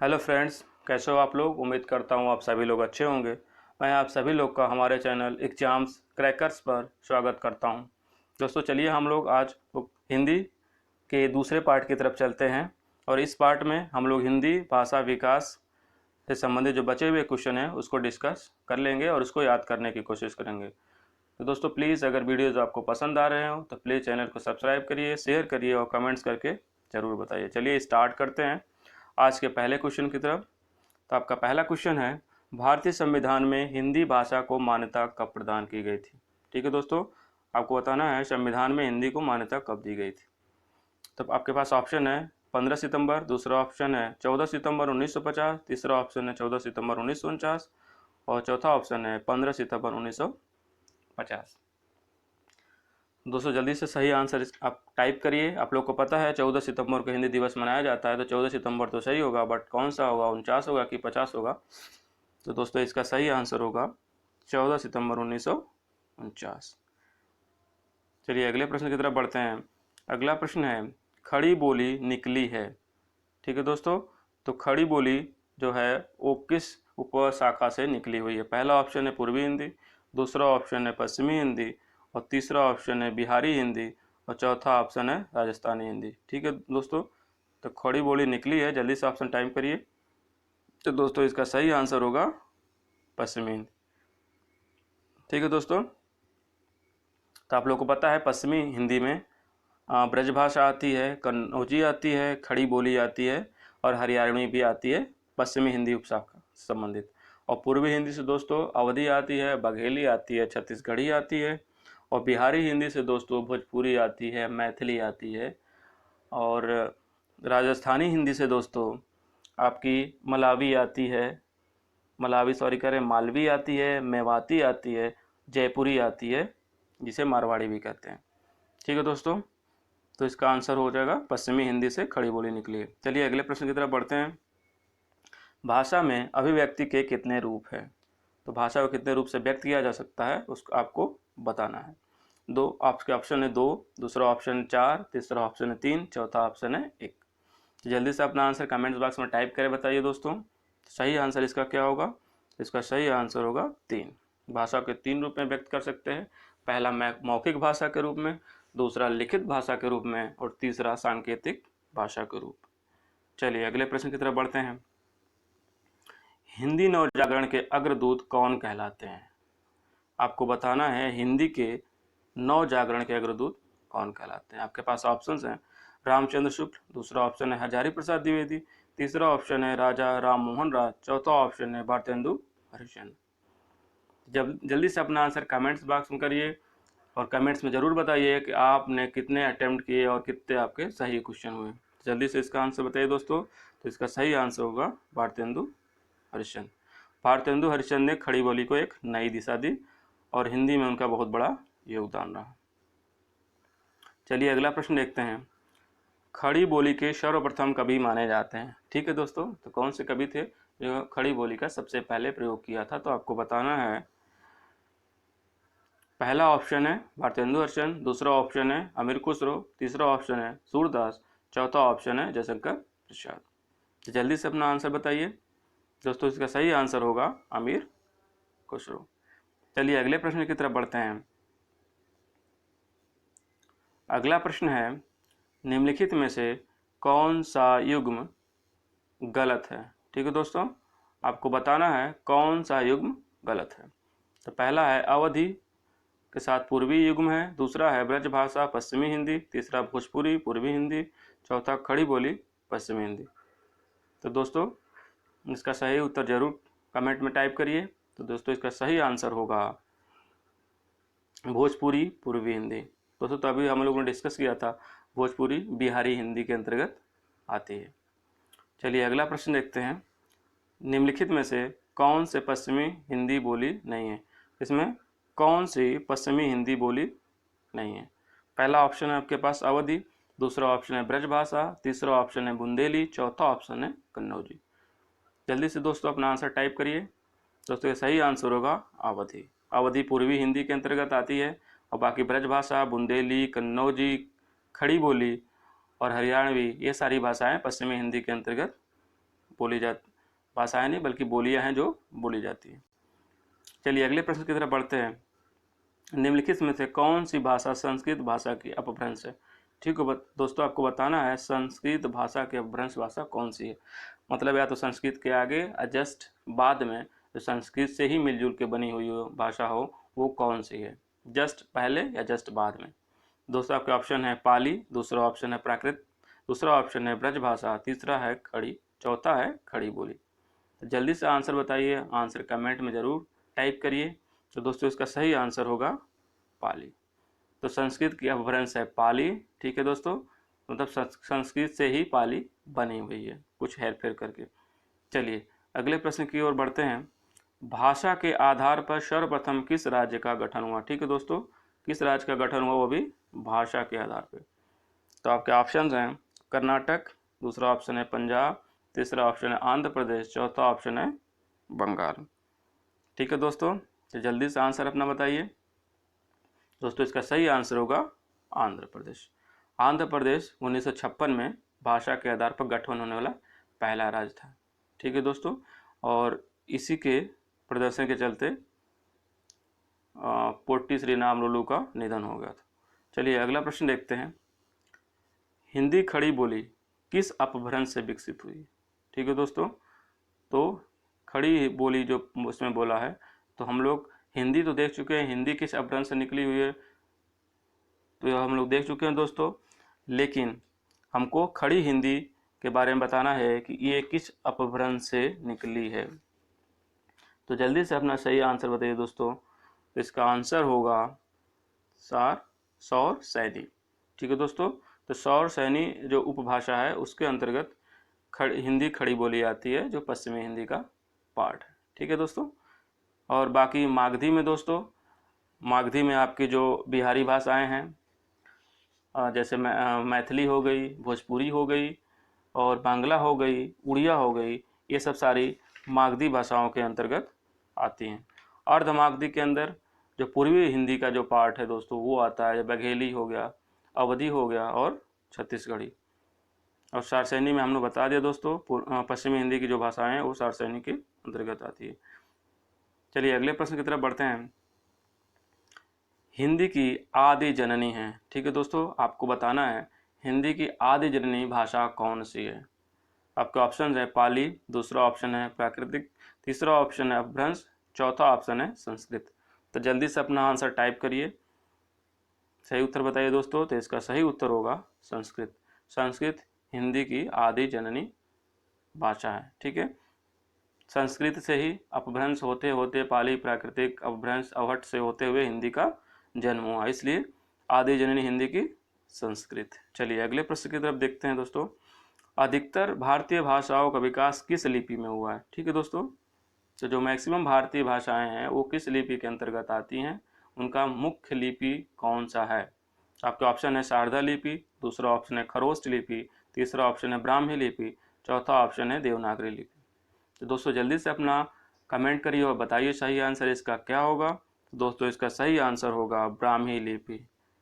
Hello friends, कैसे हो आप लोग। उम्मीद करता हूँ आप सभी लोग अच्छे होंगे। मैं आप सभी लोग का हमारे चैनल एग्जाम्स क्रैकर्स पर स्वागत करता हूँ। दोस्तों चलिए हम लोग आज हिंदी के दूसरे पार्ट की तरफ चलते हैं और इस पार्ट में हम लोग हिंदी भाषा विकास से संबंधित जो बचे हुए क्वेश्चन हैं उसको डिस्कस कर लेंगे और उसको याद करने की कोशिश करेंगे। तो दोस्तों प्लीज़ अगर वीडियोज़ आपको पसंद आ रहे हो तो प्लीज़ चैनल को सब्सक्राइब करिए, शेयर करिए और कमेंट्स करके ज़रूर बताइए। चलिए स्टार्ट करते हैं आज के पहले क्वेश्चन की तरफ। तो आपका पहला क्वेश्चन है, भारतीय संविधान में हिंदी भाषा को मान्यता कब प्रदान की गई थी। ठीक है दोस्तों, आपको बताना है संविधान में हिंदी को मान्यता कब दी गई थी। तो आपके पास ऑप्शन है 15 सितंबर, दूसरा ऑप्शन है 14 सितंबर 1950, तीसरा ऑप्शन है 14 सितंबर 1949 और चौथा ऑप्शन है 15 सितंबर 1950। दोस्तों जल्दी से सही आंसर आप टाइप करिए। आप लोग को पता है 14 सितंबर को हिंदी दिवस मनाया जाता है, तो 14 सितंबर तो सही होगा, बट कौन सा होगा, 49 होगा कि 50 होगा। तो दोस्तों इसका सही आंसर होगा 14 सितंबर 1949। चलिए अगले प्रश्न की तरफ बढ़ते हैं। अगला प्रश्न है, खड़ी बोली निकली है। ठीक है दोस्तों, तो खड़ी बोली जो है वो किस उपशाखा से निकली हुई है। पहला ऑप्शन है पूर्वी हिंदी, दूसरा ऑप्शन है पश्चिमी हिंदी और तीसरा ऑप्शन है बिहारी हिंदी और चौथा ऑप्शन है राजस्थानी हिंदी। ठीक है दोस्तों, तो खड़ी बोली निकली है, जल्दी से ऑप्शन टाइप करिए। तो दोस्तों इसका सही आंसर होगा पश्चिमी हिंदी। ठीक है दोस्तों, तो आप लोग को पता है पश्चिमी हिंदी में ब्रज भाषा आती है, कन्नौजी आती है, खड़ी बोली आती है और हरियाणवी भी आती है, पश्चिमी हिंदी उपशाखा संबंधित। और पूर्वी हिंदी से दोस्तों अवधी आती है, बघेली आती है, छत्तीसगढ़ी आती है और बिहारी हिंदी से दोस्तों भोजपुरी आती है, मैथिली आती है और राजस्थानी हिंदी से दोस्तों आपकी मलावी आती है, मलावी सॉरी करें मालवी आती है, मेवाती आती है, जयपुरी आती है, जिसे मारवाड़ी भी कहते हैं। ठीक है दोस्तों, तो इसका आंसर हो जाएगा पश्चिमी हिंदी से खड़ी बोली निकली है। चलिए अगले प्रश्न की तरफ बढ़ते हैं। भाषा में अभिव्यक्ति के कितने रूप हैं। तो भाषा को कितने रूप से व्यक्त किया जा सकता है उसको आपको बताना है। दो आपके ऑप्शन है, दो, दूसरा ऑप्शन 4, तीसरा ऑप्शन है 3, चौथा ऑप्शन है 1। तो जल्दी से अपना आंसर कमेंट बॉक्स में टाइप करें, बताइए दोस्तों सही आंसर इसका क्या होगा। इसका सही आंसर होगा 3। भाषा के 3 रूप में व्यक्त कर सकते हैं। पहला मौखिक भाषा के रूप में, दूसरा लिखित भाषा के रूप में और तीसरा सांकेतिक भाषा के रूप। चलिए अगले प्रश्न की तरफ बढ़ते हैं। हिंदी नवजागरण के अग्रदूत कौन कहलाते हैं। आपको बताना है हिंदी के नवजागरण के अग्रदूत कौन कहलाते हैं। आपके पास ऑप्शंस हैं, रामचंद्र शुक्ल, दूसरा ऑप्शन है हजारी प्रसाद द्विवेदी, तीसरा ऑप्शन है राजा राम मोहन राय, चौथा ऑप्शन है भारतेंदु हरिश्चंद्र। जब जल्दी से अपना आंसर कमेंट्स बॉक्स में करिए और कमेंट्स में ज़रूर बताइए कि आपने कितने अटेम्प्ट किए और कितने आपके सही क्वेश्चन हुए। जल्दी से इसका आंसर बताइए दोस्तों। तो इसका सही आंसर होगा भारतेंदु हरिश्चंद्र। भारतेंदु हरिश्चंद्र ने खड़ी बोली को एक नई दिशा दी और हिंदी में उनका बहुत बड़ा योगदान रहा। चलिए अगला प्रश्न देखते हैं। खड़ी बोली के सर्वप्रथम कवि माने जाते हैं। ठीक है दोस्तों, तो कौन से कवि थे जो खड़ी बोली का सबसे पहले प्रयोग किया था। तो आपको बताना है, पहला ऑप्शन है भारतेंदु हरिश्चंद्र, दूसरा ऑप्शन है अमीर खुसरो, तीसरा ऑप्शन है सूरदास, चौथा ऑप्शन है जयशंकर प्रसाद। तो जल्दी से अपना आंसर बताइए दोस्तों। इसका सही आंसर होगा अमीर खुसरो। चलिए अगले प्रश्न की तरफ बढ़ते हैं। अगला प्रश्न है, निम्नलिखित में से कौन सा युग्म गलत है। ठीक है दोस्तों, आपको बताना है कौन सा युग्म गलत है। तो पहला है अवधि के साथ पूर्वी युग्म है, दूसरा है ब्रजभाषा पश्चिमी हिंदी, तीसरा भोजपुरी पूर्वी हिंदी, चौथा खड़ी बोली पश्चिमी हिंदी। तो दोस्तों इसका सही उत्तर जरूर कमेंट में टाइप करिए। तो दोस्तों इसका सही आंसर होगा भोजपुरी पूर्वी हिंदी। दोस्तों तो अभी हम लोगों ने डिस्कस किया था भोजपुरी बिहारी हिंदी के अंतर्गत आती है। चलिए अगला प्रश्न देखते हैं। निम्नलिखित में से कौन से पश्चिमी हिंदी बोली नहीं है। इसमें कौन सी पश्चिमी हिंदी बोली नहीं है। पहला ऑप्शन है आपके पास अवधी, दूसरा ऑप्शन है ब्रजभाषा, तीसरा ऑप्शन है बुंदेली, चौथा ऑप्शन है कन्नौजी। जल्दी से दोस्तों अपना आंसर टाइप करिए। दोस्तों ये सही आंसर होगा अवधी। अवधी पूर्वी हिंदी के अंतर्गत आती है और बाकी ब्रजभाषा, बुंदेली, कन्नौजी, खड़ी बोली और हरियाणवी ये सारी भाषाएं पश्चिमी हिंदी के अंतर्गत बोली जाती, भाषाएं नहीं बल्कि बोलियां हैं जो बोली जाती हैं। चलिए अगले प्रश्न की तरफ बढ़ते हैं। निम्नलिखित में से कौन सी भाषा संस्कृत भाषा की अपभ्रंश है? ठीक है दोस्तों, आपको बताना है संस्कृत भाषा की अपभ्रंश भाषा कौन सी है। मतलब या तो संस्कृत के आगे या जस्ट बाद में जो संस्कृत से ही मिलजुल के बनी हुई भाषा हो वो कौन सी है, जस्ट पहले या जस्ट बाद में। दोस्तों आपके ऑप्शन है पाली, दूसरा ऑप्शन है प्राकृत, दूसरा ऑप्शन है ब्रज भाषा, तीसरा है खड़ी, चौथा है खड़ी बोली। तो जल्दी से आंसर बताइए, आंसर कमेंट में ज़रूर टाइप करिए। तो दोस्तों इसका सही आंसर होगा पाली। तो संस्कृत की अपभ्रंश है पाली। ठीक है दोस्तों, मतलब संस्कृत से ही पाली बनी हुई है कुछ हेर फेर करके। चलिए अगले प्रश्न की ओर बढ़ते हैं। भाषा के आधार पर सर्वप्रथम किस राज्य का गठन हुआ? ठीक है दोस्तों, किस राज्य का गठन हुआ वो भी भाषा के आधार पर। तो आपके ऑप्शन हैं कर्नाटक, दूसरा ऑप्शन है पंजाब, तीसरा ऑप्शन है आंध्र प्रदेश, चौथा ऑप्शन है बंगाल। ठीक है दोस्तों, तो जल्दी से आंसर अपना बताइए। दोस्तों इसका सही आंसर होगा आंध्र प्रदेश। आंध्र प्रदेश 1956 में भाषा के आधार पर गठन होने वाला पहला राज्य था। ठीक है दोस्तों, और इसी के प्रदर्शन के चलते पोट्टी श्री राम लुलू का निधन हो गया था। चलिए अगला प्रश्न देखते हैं। हिंदी खड़ी बोली किस अपभ्रंश से विकसित हुई? ठीक है दोस्तों, तो खड़ी बोली जो उसमें बोला है, तो हम लोग हिंदी तो देख चुके हैं, हिंदी किस अपभ्रंश से निकली हुई है तो यह हम लोग देख चुके हैं दोस्तों, लेकिन हमको खड़ी हिंदी के बारे में बताना है कि ये किस अपभ्रंश से निकली है। तो जल्दी से अपना सही आंसर बताइए दोस्तों। तो इसका आंसर होगा सौर सैनी। ठीक है दोस्तों, तो सौर सैनी जो उपभाषा है उसके अंतर्गत हिंदी खड़ी बोली आती है जो पश्चिमी हिंदी का पार्ट है। ठीक है दोस्तों, और बाकी मागधी में दोस्तों, मागधी में आपकी जो बिहारी भाषाएं हैं जैसे मैथिली हो गई, भोजपुरी हो गई और बांग्ला हो गई, उड़िया हो गई, ये सब सारी मागधी भाषाओं के अंतर्गत आती हैं। अर्धमागधी के अंदर जो पूर्वी हिंदी का जो पार्ट है दोस्तों वो आता है, बघेली हो गया, अवधी हो गया और छत्तीसगढ़ी। और सारसैनी में हमने बता दिया दोस्तों, पश्चिमी हिंदी की जो भाषाएं हैं वो सारसैनी के अंतर्गत आती है। चलिए अगले प्रश्न की तरफ बढ़ते हैं। हिंदी की आदि जननी है। ठीक है दोस्तों, आपको बताना है हिंदी की आदि जननी भाषा कौन सी है। आपके ऑप्शन है पाली, दूसरा ऑप्शन है प्राकृतिक, तीसरा ऑप्शन है अपभ्रंश, चौथा ऑप्शन है संस्कृत। तो जल्दी से अपना आंसर टाइप करिए, सही उत्तर बताइए दोस्तों। तो इसका सही उत्तर होगा संस्कृत। संस्कृत हिंदी की आदि जननी भाषा है। ठीक है, संस्कृत से ही अपभ्रंश होते होते पाली, प्राकृतिक, अपभ्रंश, अवहट से होते हुए हिंदी का जन्म हुआ, इसलिए आदि जननी हिंदी की संस्कृत। चलिए अगले प्रश्न की तरफ देखते हैं दोस्तों। अधिकतर भारतीय भाषाओं का विकास किस लिपि में हुआ है? ठीक है दोस्तों, तो जो मैक्सिमम भारतीय भाषाएं हैं वो किस लिपि के अंतर्गत आती हैं, उनका मुख्य लिपि कौन सा है? आपके ऑप्शन है शारदा लिपि, दूसरा ऑप्शन है खरोष्ट लिपि, तीसरा ऑप्शन है ब्राह्मी लिपि, चौथा ऑप्शन है देवनागरी लिपि। तो दोस्तों जल्दी से अपना कमेंट करिए और बताइए सही आंसर इसका क्या होगा। तो दोस्तों इसका सही आंसर होगा ब्राह्मी लिपि।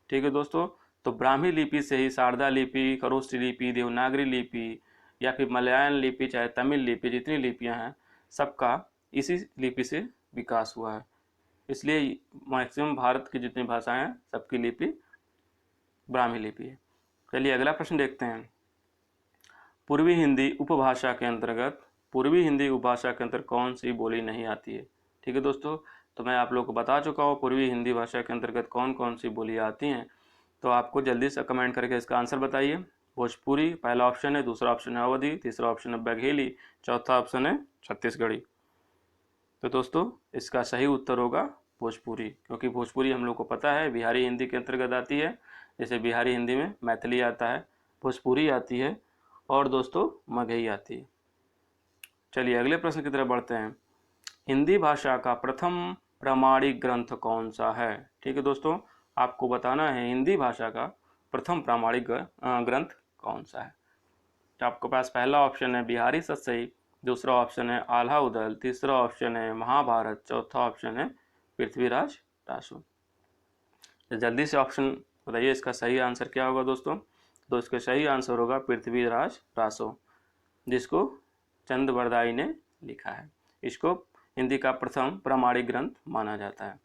ठीक है दोस्तों, तो ब्राह्मी लिपि से ही शारदा लिपि, खरोष्ट लिपि, देवनागरी लिपि या फिर मलयालम लिपि, चाहे तमिल लिपि, जितनी लिपियां हैं सबका इसी लिपि से विकास हुआ है। इसलिए मैक्सिमम भारत की जितनी भाषाएं हैं सबकी लिपि ब्राह्मी लिपि है। चलिए अगला प्रश्न देखते हैं। पूर्वी हिंदी उपभाषा के अंतर्गत पूर्वी हिंदी उपभाषा के अंतर्गत कौन सी बोली नहीं आती है? ठीक है दोस्तों, तो मैं आप लोग को बता चुका हूँ पूर्वी हिंदी भाषा के अंतर्गत कौन कौन सी बोलियाँ आती हैं। तो आपको जल्दी से कमेंट करके इसका आंसर बताइए। भोजपुरी पहला ऑप्शन है, दूसरा ऑप्शन है अवधी, तीसरा ऑप्शन है बघेली, चौथा ऑप्शन है छत्तीसगढ़ी। तो दोस्तों इसका सही उत्तर होगा भोजपुरी, क्योंकि भोजपुरी हम लोग को पता है बिहारी हिंदी के अंतर्गत आती है। जैसे बिहारी हिंदी में मैथिली आता है, भोजपुरी आती है और दोस्तों मगही आती है। चलिए अगले प्रश्न की तरफ बढ़ते हैं। हिंदी भाषा का प्रथम प्रामाणिक ग्रंथ कौन सा है? ठीक है दोस्तों, आपको बताना है हिंदी भाषा का प्रथम प्रामाणिक ग्रंथ कौन सा है। तो आपके पास पहला ऑप्शन है बिहारी सतसई, दूसरा ऑप्शन है आल्हा उदल, तीसरा ऑप्शन है महाभारत, चौथा ऑप्शन है पृथ्वीराज रासो। जल्दी से ऑप्शन बताइए इसका सही आंसर क्या होगा दोस्तों। तो इसका सही आंसर होगा पृथ्वीराज रासो, जिसको चंदबरदाई ने लिखा है। इसको हिंदी का प्रथम प्रामाणिक ग्रंथ माना जाता है।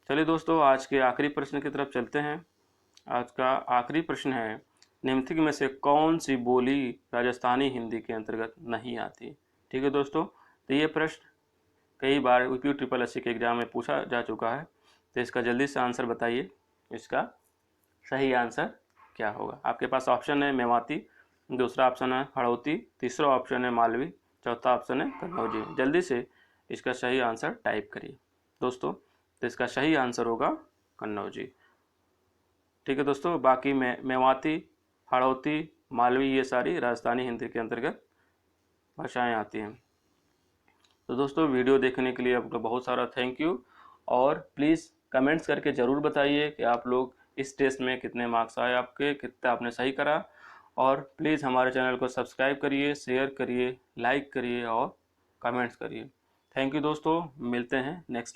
चलिए दोस्तों, आज के आखिरी प्रश्न की तरफ चलते हैं। आज का आखिरी प्रश्न है, निम्नलिखित में से कौन सी बोली राजस्थानी हिंदी के अंतर्गत नहीं आती। ठीक है दोस्तों, तो ये प्रश्न कई बार UPSC के एग्जाम में पूछा जा चुका है, तो इसका जल्दी से आंसर बताइए, इसका सही आंसर क्या होगा। आपके पास ऑप्शन है मेवाती, दूसरा ऑप्शन है हड़ौती, तीसरा ऑप्शन है मालवी, चौथा ऑप्शन है कन्नौजी। जल्दी से इसका सही आंसर टाइप करिए दोस्तों। तो इसका सही आंसर होगा कन्नौजी। ठीक है दोस्तों, बाकी मेवाती, हड़ौती, मालवी ये सारी राजस्थानी हिंदी के अंतर्गत भाषाएं आती हैं। तो दोस्तों, वीडियो देखने के लिए आपका बहुत सारा थैंक यू, और प्लीज़ कमेंट्स करके ज़रूर बताइए कि आप लोग इस टेस्ट में कितने मार्क्स आए आपके, कितना आपने सही करा। और प्लीज़ हमारे चैनल को सब्सक्राइब करिए, शेयर करिए, लाइक करिए और कमेंट्स करिए। थैंक यू दोस्तों, मिलते हैं नेक्स्ट